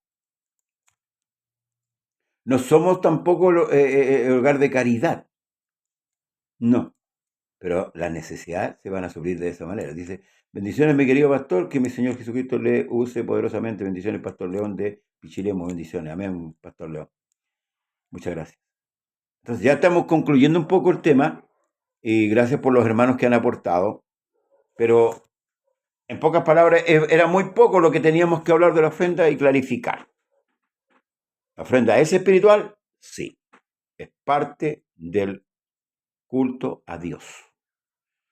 No somos tampoco el hogar de caridad. No. Pero las necesidades se van a suplir de esa manera. Dice, bendiciones mi querido pastor, que mi Señor Jesucristo le use poderosamente. Bendiciones, Pastor León de Pichilemu. Bendiciones. Amén, Pastor León. Muchas gracias. Entonces ya estamos concluyendo un poco el tema y gracias por los hermanos que han aportado. Pero en pocas palabras, era muy poco lo que teníamos que hablar de la ofrenda y clarificar. ¿La ofrenda es espiritual? Sí. Es parte del culto a Dios.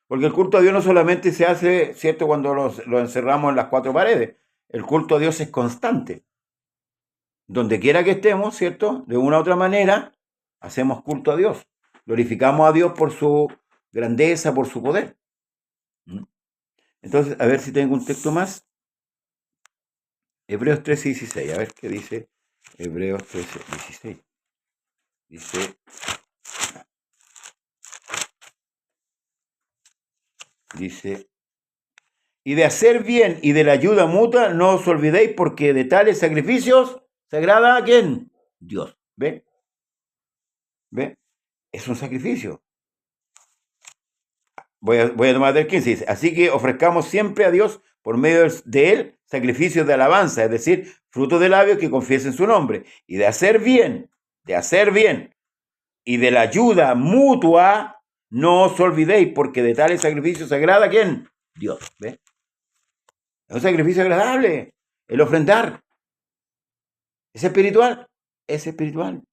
Porque el culto a Dios no solamente se hace, ¿cierto?, cuando lo encerramos en las cuatro paredes. El culto a Dios es constante. Donde quiera que estemos, ¿cierto?, de una u otra manera, hacemos culto a Dios. Glorificamos a Dios por su grandeza, por su poder. Entonces, a ver si tengo un texto más. Hebreos 13:16. A ver qué dice Hebreos 13:16. Dice, y de hacer bien y de la ayuda mutua no os olvidéis, porque de tales sacrificios se agrada a ¿quién? Dios. ¿Ve? ¿Ve? Es un sacrificio. Voy a tomar del 15. Dice, así que ofrezcamos siempre a Dios por medio de él sacrificios de alabanza, es decir, frutos de labios que confiesen su nombre. Y de hacer bien y de la ayuda mutua no os olvidéis, porque de tales sacrificios se agrada a ¿quién? Dios. ¿Ve? Es un sacrificio agradable, el ofrendar. ¿Es espiritual? Es espiritual.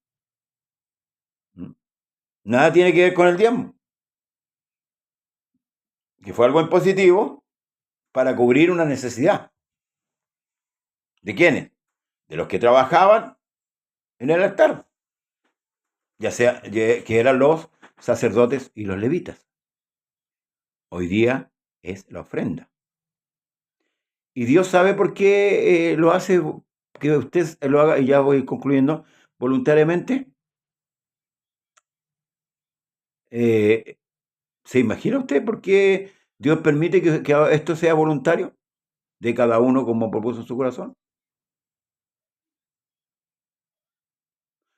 Nada tiene que ver con el diezmo, que fue algo en positivo para cubrir una necesidad. ¿De quiénes? De los que trabajaban en el altar, ya sea que eran los sacerdotes y los levitas. Hoy día es la ofrenda. Y Dios sabe por qué lo hace, que usted lo haga, y ya voy concluyendo, voluntariamente. ¿Se imagina usted por qué Dios permite que esto sea voluntario de cada uno como propuso en su corazón?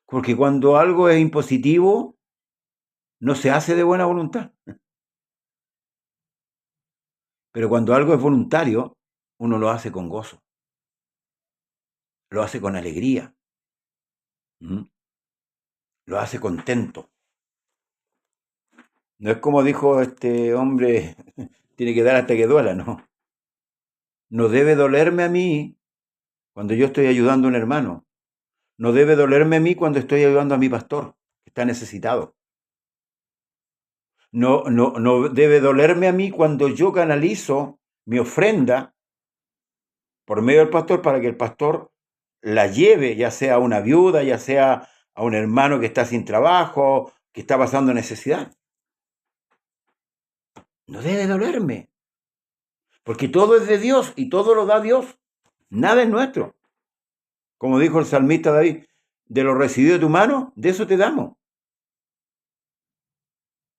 Porque cuando algo es impositivo, no se hace de buena voluntad. Pero cuando algo es voluntario, uno lo hace con gozo, lo hace con alegría, lo hace contento. No es como dijo este hombre, tiene que dar hasta que duela, no. No debe dolerme a mí cuando yo estoy ayudando a un hermano. No debe dolerme a mí cuando estoy ayudando a mi pastor, que está necesitado. No debe dolerme a mí cuando yo canalizo mi ofrenda por medio del pastor para que el pastor la lleve, ya sea a una viuda, ya sea a un hermano que está sin trabajo, que está pasando necesidad. No debe dolerme, porque todo es de Dios y todo lo da Dios. Nada es nuestro. Como dijo el salmista David, de lo recibido de tu mano, de eso te damos.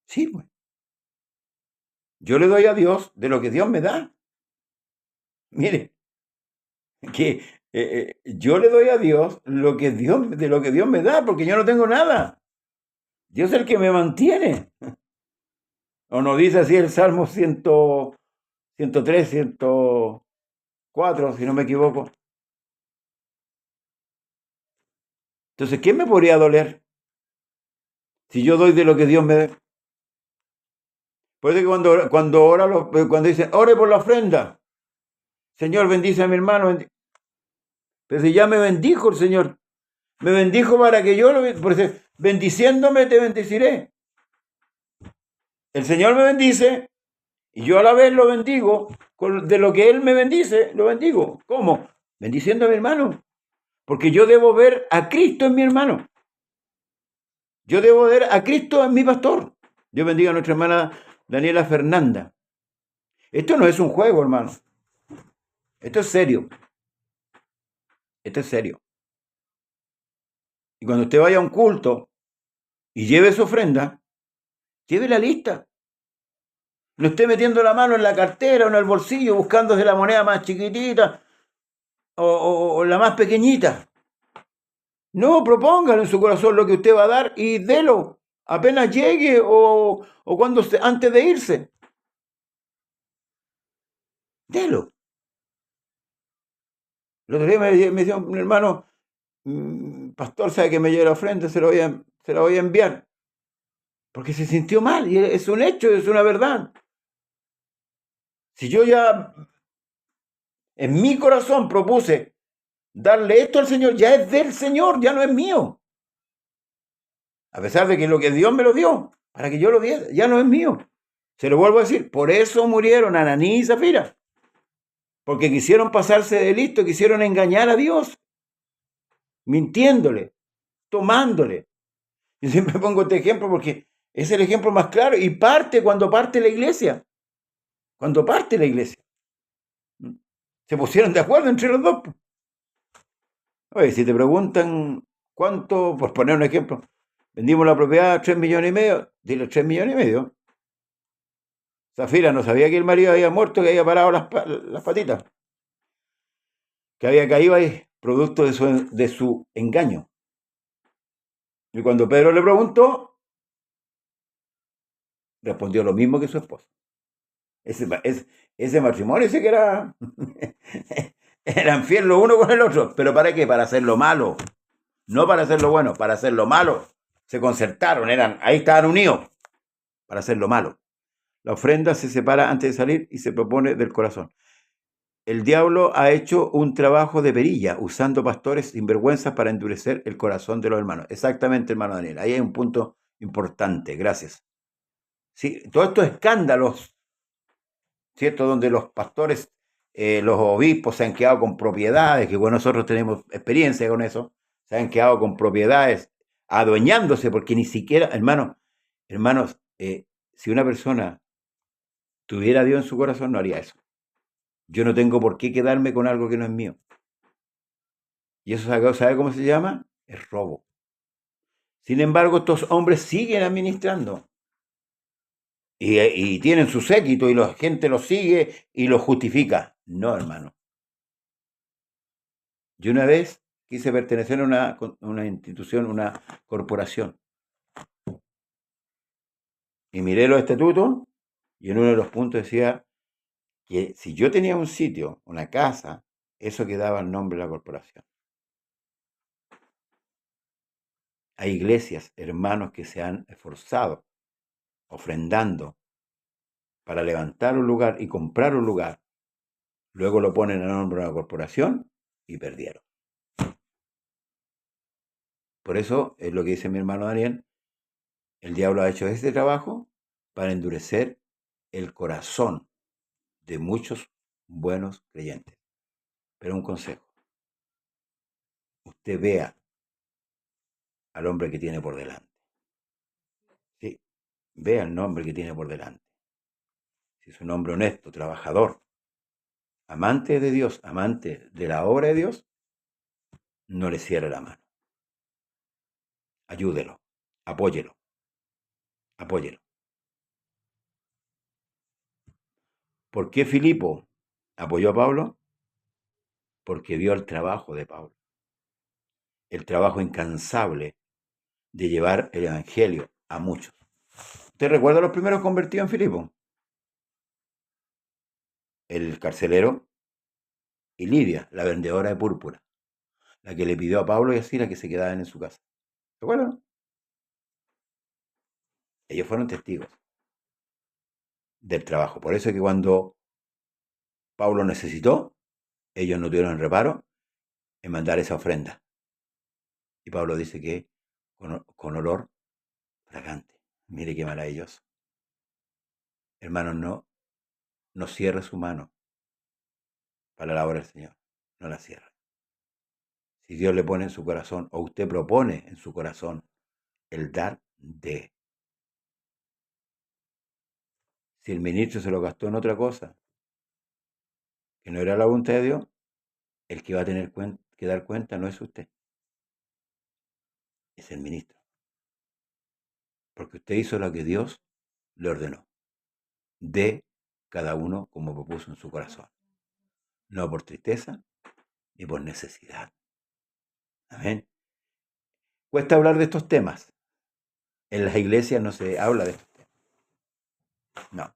Sí, pues. Yo le doy a Dios de lo que Dios me da. Mire, que yo le doy a Dios de lo que Dios me da, porque yo no tengo nada. Dios es el que me mantiene. O nos dice así el Salmo 103, 104, si no me equivoco. Entonces, ¿quién me podría doler si yo doy de lo que Dios me da? Por eso que cuando dicen, ore por la ofrenda, Señor, bendice a mi hermano. Pero si ya me bendijo el Señor, me bendijo para que yo por eso, bendiciéndome te bendeciré. El Señor me bendice Y yo a la vez lo bendigo, de lo que Él me bendice, lo bendigo. ¿Cómo? Bendiciendo a mi hermano. Porque yo debo ver a Cristo en mi hermano. Yo debo ver a Cristo en mi pastor. Dios bendiga a nuestra hermana Daniela Fernanda. Esto no es un juego, hermano. Esto es serio. Esto es serio. Y cuando usted vaya a un culto y lleve su ofrenda, lleve la lista. No esté metiendo la mano en la cartera o en el bolsillo buscándose la moneda más chiquitita o la más pequeñita. No, propóngalo en su corazón lo que usted va a dar y délo. Apenas llegue o cuando antes de irse. Délo. El otro día me decía un hermano, pastor, sabe que me lleve la ofrenda, se la voy a enviar. Porque se sintió mal y es un hecho, es una verdad. Si yo ya en mi corazón propuse darle esto al Señor, ya es del Señor, ya no es mío. A pesar de que lo que Dios me lo dio, para que yo lo diera, ya no es mío. Se lo vuelvo a decir, por eso murieron Ananí y Zafira. Porque quisieron pasarse de listo, quisieron engañar a Dios, mintiéndole, tomándole. Yo siempre pongo este ejemplo porque es el ejemplo más claro y parte cuando parte la iglesia. Cuando parte la iglesia. Se pusieron de acuerdo entre los dos. Oye, si te preguntan cuánto, por poner un ejemplo, vendimos la propiedad a 3 millones y medio, dile 3 millones y medio. Zafira no sabía que el marido había muerto, que había parado las patitas, que había caído ahí, producto de su engaño. Y cuando Pedro le preguntó, respondió lo mismo que su esposa. Ese matrimonio, ese que era... eran fieles lo uno con el otro. ¿Pero para qué? Para hacer lo malo. No para hacer lo bueno, para hacer lo malo. Se concertaron, ahí estaban unidos para hacer lo malo. La ofrenda se separa antes de salir y se propone del corazón. El diablo ha hecho un trabajo de perilla usando pastores sinvergüenzas para endurecer el corazón de los hermanos. Exactamente, hermano Daniel. Ahí hay un punto importante. Gracias. Sí, todos estos escándalos, ¿cierto? Donde los pastores, los obispos se han quedado con propiedades, que bueno, nosotros tenemos experiencia con eso, se han quedado con propiedades adueñándose porque ni siquiera, hermanos, si una persona tuviera a Dios en su corazón, no haría eso. Yo no tengo por qué quedarme con algo que no es mío. Y eso, ¿sabe cómo se llama? Es robo. Sin embargo, estos hombres siguen administrando. Y tienen su séquito y la gente los sigue y los justifica. No, hermano. Yo una vez quise pertenecer a una institución, una corporación. Y miré los estatutos y en uno de los puntos decía que si yo tenía un sitio, una casa, eso quedaba el nombre de la corporación. Hay iglesias, hermanos que se han esforzado ofrendando para levantar un lugar y comprar un lugar. Luego lo ponen a nombre de una corporación y perdieron. Por eso es lo que dice mi hermano Daniel. El diablo ha hecho este trabajo para endurecer el corazón de muchos buenos creyentes. Pero un consejo. Usted vea al hombre que tiene por delante. Sí, vea el nombre que tiene por delante. Si es un hombre honesto, trabajador, amante de Dios, amante de la obra de Dios, no le cierre la mano. Ayúdelo, apóyelo, apóyelo. ¿Por qué Filipo apoyó a Pablo? Porque vio el trabajo de Pablo, el trabajo incansable de llevar el evangelio a muchos. ¿Usted recuerda a los primeros convertidos en Filipo? El carcelero y Lidia, la vendedora de púrpura, la que le pidió a Pablo y a Sila que se quedaran en su casa. ¿Se acuerdan? Ellos fueron testigos del trabajo. Por eso es que cuando Pablo necesitó, ellos no tuvieron reparo en mandar esa ofrenda. Y Pablo dice que con olor fragante. Mire qué maravilloso. Hermanos, no no cierre su mano para la obra del Señor. No la cierre. Si Dios le pone en su corazón, o usted propone en su corazón el dar, de. Si el ministro se lo gastó en otra cosa, que no era la voluntad de Dios, el que va a tener que dar cuenta no es usted, es el ministro. Porque usted hizo lo que Dios le ordenó. De cada uno como propuso en su corazón. No por tristeza ni por necesidad. Amén. Cuesta hablar de estos temas. En las iglesias no se habla de estos temas. No.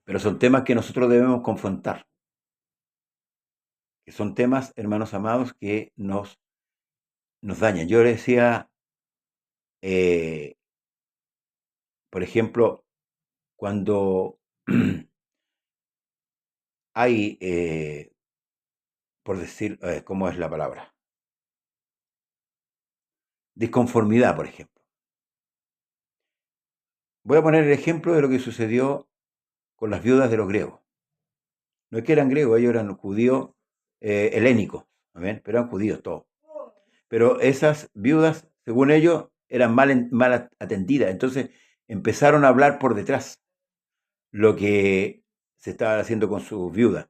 Pero son temas que nosotros debemos confrontar. Que son temas, hermanos amados, que nos dañan. Yo le decía, por ejemplo, cuando hay, por decir, ¿cómo es la palabra? Disconformidad, por ejemplo. Voy a poner el ejemplo de lo que sucedió con las viudas de los griegos. No es que eran griegos, ellos eran judíos helénicos, ¿amén? Pero eran judíos todos. Pero esas viudas, según ellos, eran mal atendidas. Entonces empezaron a hablar por detrás lo que se estaba haciendo con sus viudas.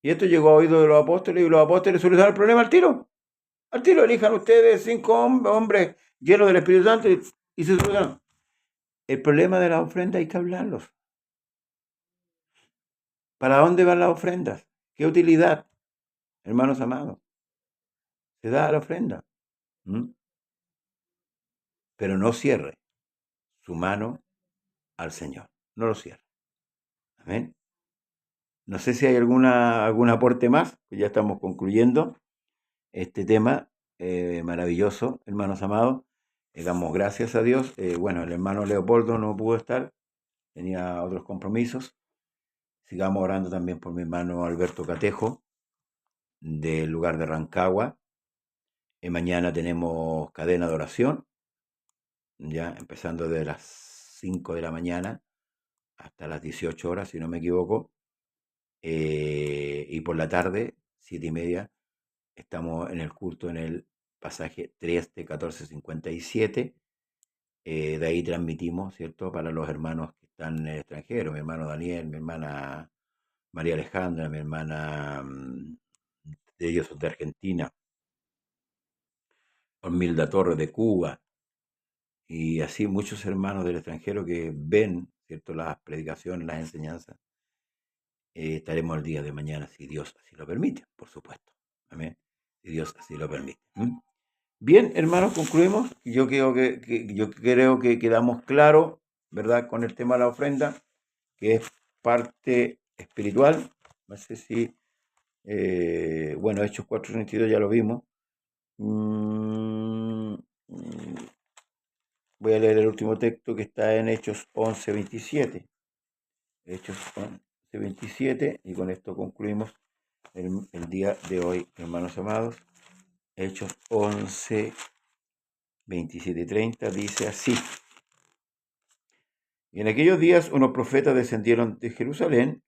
Y esto llegó a oídos de los apóstoles y los apóstoles solucionaron el problema al tiro. Al tiro, elijan ustedes 5 hombres llenos del Espíritu Santo y se solucionaron. El problema de la ofrenda hay que hablarlos. ¿Para dónde van las ofrendas? ¿Qué utilidad, hermanos amados? Se da la ofrenda. ¿Mm? Pero no cierre su mano al Señor. No lo cierre. Amén. No sé si hay algún aporte más, pues ya estamos concluyendo este tema maravilloso, hermanos amados. Damos gracias a Dios. Bueno, el hermano Leopoldo no pudo estar, tenía otros compromisos. Sigamos orando también por mi hermano Alberto Catejo, del lugar de Rancagua. Mañana tenemos cadena de oración, ya empezando de las 5 de la mañana hasta las 18 horas, si no me equivoco. Y por la tarde, 7:30, estamos en el culto en el pasaje 3 de 1457. De ahí transmitimos, ¿cierto? Para los hermanos que están en el extranjero, mi hermano Daniel, mi hermana María Alejandra, mi hermana, de ellos son de Argentina, Ormilda Torres de Cuba, y así muchos hermanos del extranjero que ven, ¿cierto? Las predicaciones, las enseñanzas. Estaremos el día de mañana, si Dios así lo permite, por supuesto. Amén. Si Dios así lo permite. Bien, hermanos, concluimos. Yo creo que quedamos claros, ¿verdad? Con el tema de la ofrenda, que es parte espiritual. No sé si, bueno, Hechos 4:32 ya lo vimos. Mm, Voy a leer el último texto que está en Hechos 11:27. Hechos 11:27, y con esto concluimos el día de hoy, hermanos amados. Hechos 11, 27 y 30 dice así. Y en aquellos días unos profetas descendieron de Jerusalén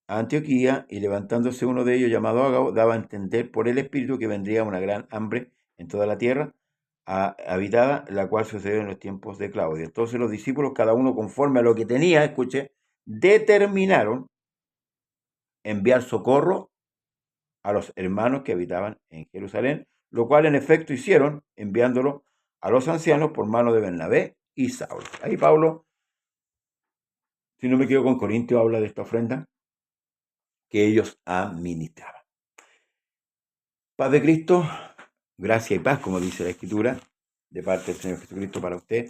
a Antioquía, y levantándose uno de ellos llamado Agabo, daba a entender por el Espíritu que vendría una gran hambre en toda la tierra habitada, la cual sucedió en los tiempos de Claudio. Entonces los discípulos, cada uno conforme a lo que tenía, escuche, determinaron enviar socorro a los hermanos que habitaban en Jerusalén, lo cual en efecto hicieron, enviándolo a los ancianos por mano de Bernabé y Saulo. Ahí Pablo, si no me equivoco, con Corintios habla de esta ofrenda que ellos administraban. Paz de Cristo, gracia y paz, como dice la Escritura, de parte del Señor Jesucristo para usted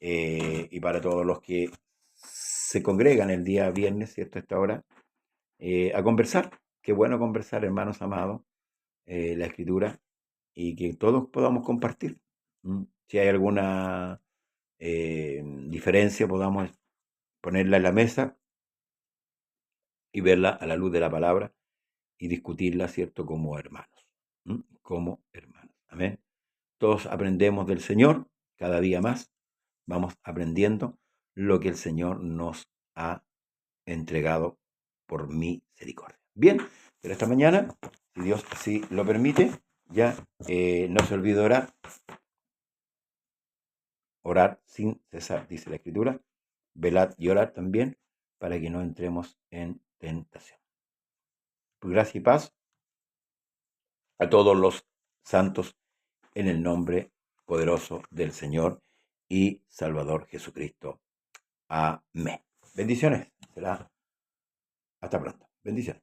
y para todos los que se congregan el día viernes, ¿cierto? A esta hora, a conversar. Qué bueno conversar, hermanos amados, la Escritura, y que todos podamos compartir. Si hay alguna diferencia, podamos ponerla en la mesa y verla a la luz de la palabra y discutirla, ¿cierto? Como hermanos. Como hermanos. Amén. Todos aprendemos del Señor cada día más. Vamos aprendiendo lo que el Señor nos ha entregado por misericordia. Bien, pero esta mañana, si Dios así lo permite, ya no se olvide orar sin cesar, dice la Escritura, velad y orar también, para que no entremos en tentación. Gracia y paz a todos los santos en el nombre poderoso del Señor y Salvador Jesucristo. Amén. Bendiciones. Será hasta pronto. Bendiciones.